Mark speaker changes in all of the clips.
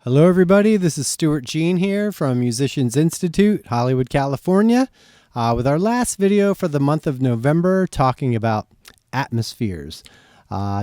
Speaker 1: Hello, everybody. This is Stuart Jean here from Musicians Institute, Hollywood, California, with our last video for the month of November talking about atmospheres,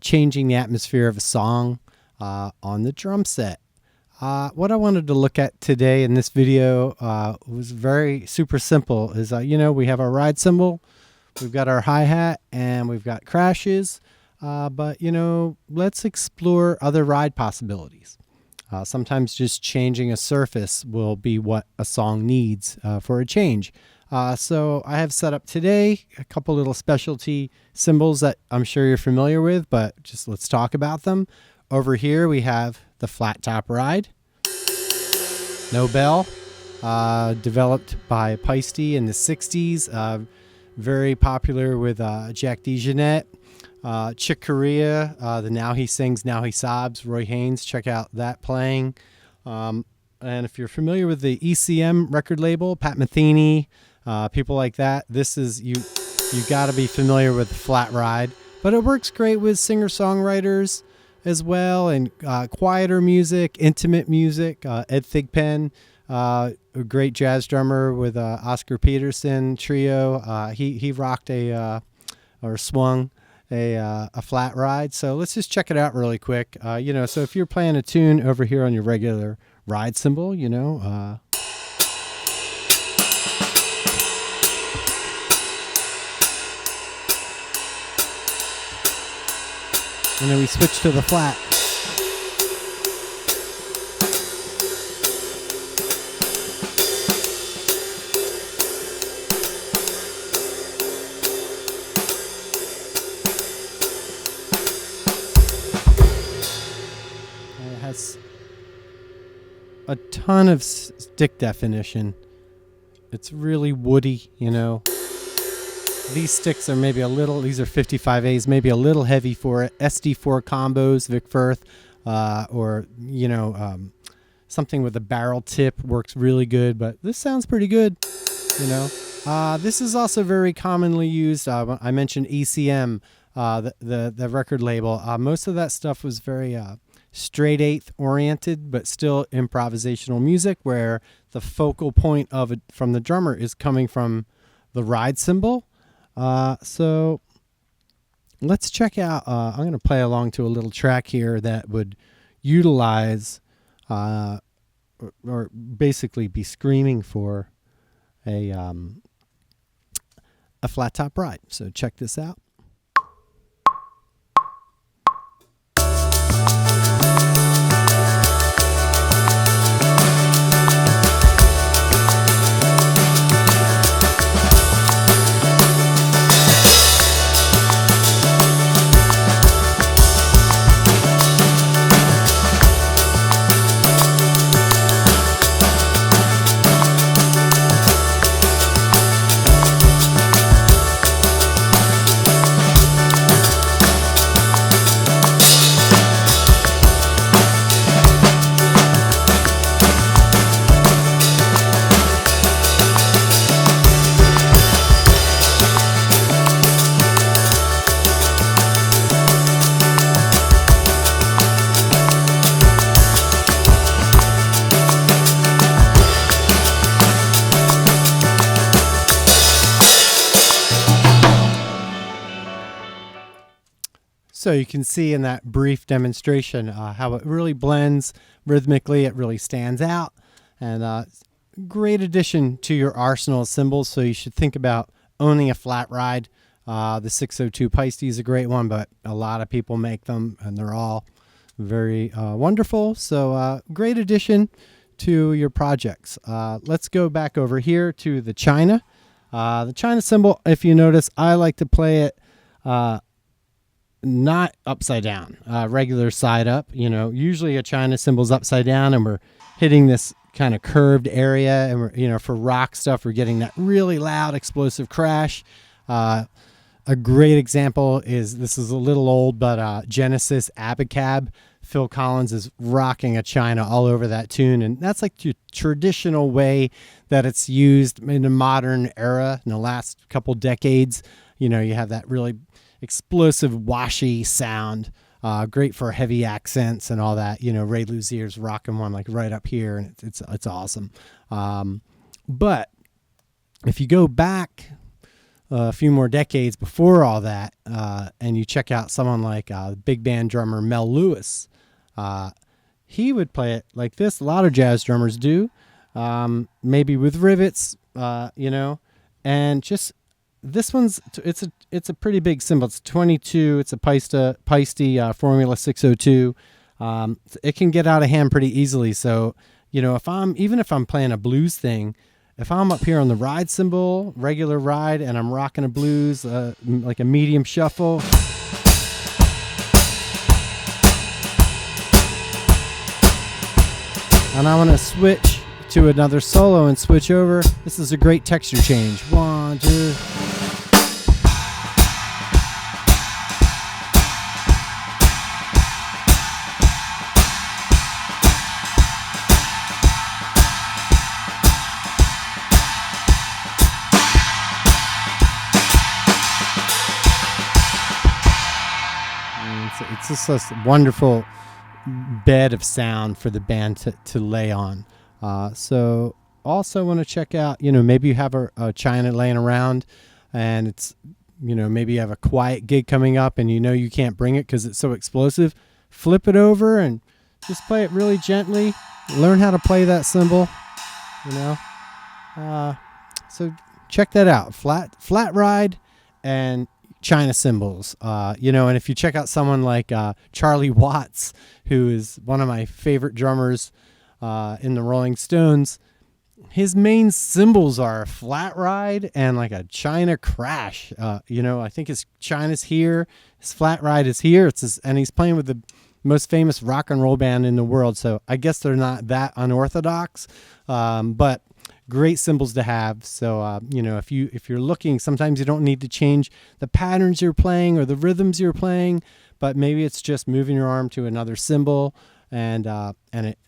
Speaker 1: changing the atmosphere of a song on the drum set. What I wanted to look at today in this video was very super simple. Is we have our ride cymbal, we've got our hi-hat, and we've got crashes. But let's explore other ride possibilities. Sometimes just changing a surface will be what a song needs for a change. So I have set up today a couple little specialty cymbals that I'm sure you're familiar with, but just let's talk about them. Over here we have the flat top ride. No bell, developed by Peisty in the 60s, very popular with Jack DeJohnette. Chick Corea, the Now He Sings, Now He Sobs, Roy Haynes, check out that playing. And if you're familiar with the ECM record label, Pat Metheny, people like that, this is, you got to be familiar with the flat ride. But it works great with singer-songwriters as well, and quieter music, intimate music. Ed Thigpen, a great jazz drummer with Oscar Peterson trio, he rocked or swung a flat ride. So let's just check it out really quick. So if you're playing a tune over here on your regular ride cymbal, and then we switch to the flat. Has a ton of stick definition. It's really woody, These sticks are maybe these are 55As, maybe a little heavy for it. SD4 combos, Vic Firth, or, something with a barrel tip works really good, but this sounds pretty good, This is also very commonly used. I mentioned ECM, the record label. Most of that stuff was very straight eighth oriented, but still improvisational music where the focal point of it from the drummer is coming from the ride cymbal. So let's check out, I'm going to play along to a little track here that would utilize or basically be screaming for a flat top ride. So check this out. So you can see in that brief demonstration how it really blends rhythmically. It really stands out, and great addition to your arsenal of cymbals. So you should think about owning a flat ride. The 602 Peisty is a great one, but a lot of people make them, and they're all very wonderful. So great addition to your projects. Let's go back over here to the China. The China cymbal, if you notice, I like to play it not upside down, regular side up. Usually a China cymbal's upside down, and we're hitting this kind of curved area, and we're, for rock stuff, we're getting that really loud explosive crash. A great example is, this is a little old, but Genesis Abacab. Phil Collins is rocking a China all over that tune, and that's like the traditional way that it's used in the modern era in the last couple decades. You have that really explosive washy sound Great for heavy accents and all that. Ray Luzier's rocking one like right up here, and it's awesome. But if you go back a few more decades before all that, and you check out someone like big band drummer Mel Lewis, he would play it like this. A lot of jazz drummers do, maybe with rivets, and just this one's it's a pretty big cymbal. It's 22. It's a Paiste Formula 602. It can get out of hand pretty easily. So if I'm playing a blues thing. If I'm up here on the ride cymbal, regular ride, and I'm rocking a blues, like a medium shuffle, and I want to switch to another solo and switch over, this is a great texture change. 1, 2. It's just a wonderful bed of sound for the band to lay on. So also want to check out, maybe you have a China laying around and it's, maybe you have a quiet gig coming up and you can't bring it because it's so explosive. Flip it over and just play it really gently. Learn how to play that cymbal, So check that out. Flat ride and China cymbals, and if you check out someone like Charlie Watts, who is one of my favorite drummers in the Rolling Stones, his main cymbals are a flat ride and like a China crash. I think his China's here, his flat ride is here. And he's playing with the most famous rock and roll band in the world. So I guess they're not that unorthodox, but great cymbals to have. So if you're looking, sometimes you don't need to change the patterns you're playing or the rhythms you're playing, but maybe it's just moving your arm to another cymbal, and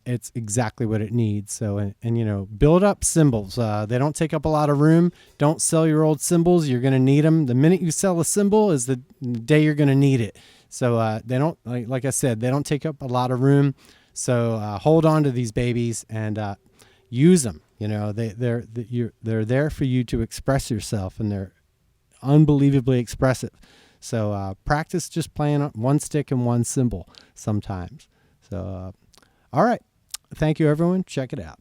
Speaker 1: it's exactly what it needs. So and build up cymbals. They don't take up a lot of room. Don't sell your old cymbals. You're going to need them. The minute you sell a cymbal is the day you're going to need it. So they don't, like I said, they don't take up a lot of room. So hold on to these babies and use them. They're there for you to express yourself, and they're unbelievably expressive. So practice just playing one stick and one cymbal sometimes. So all right, thank you everyone. Check it out.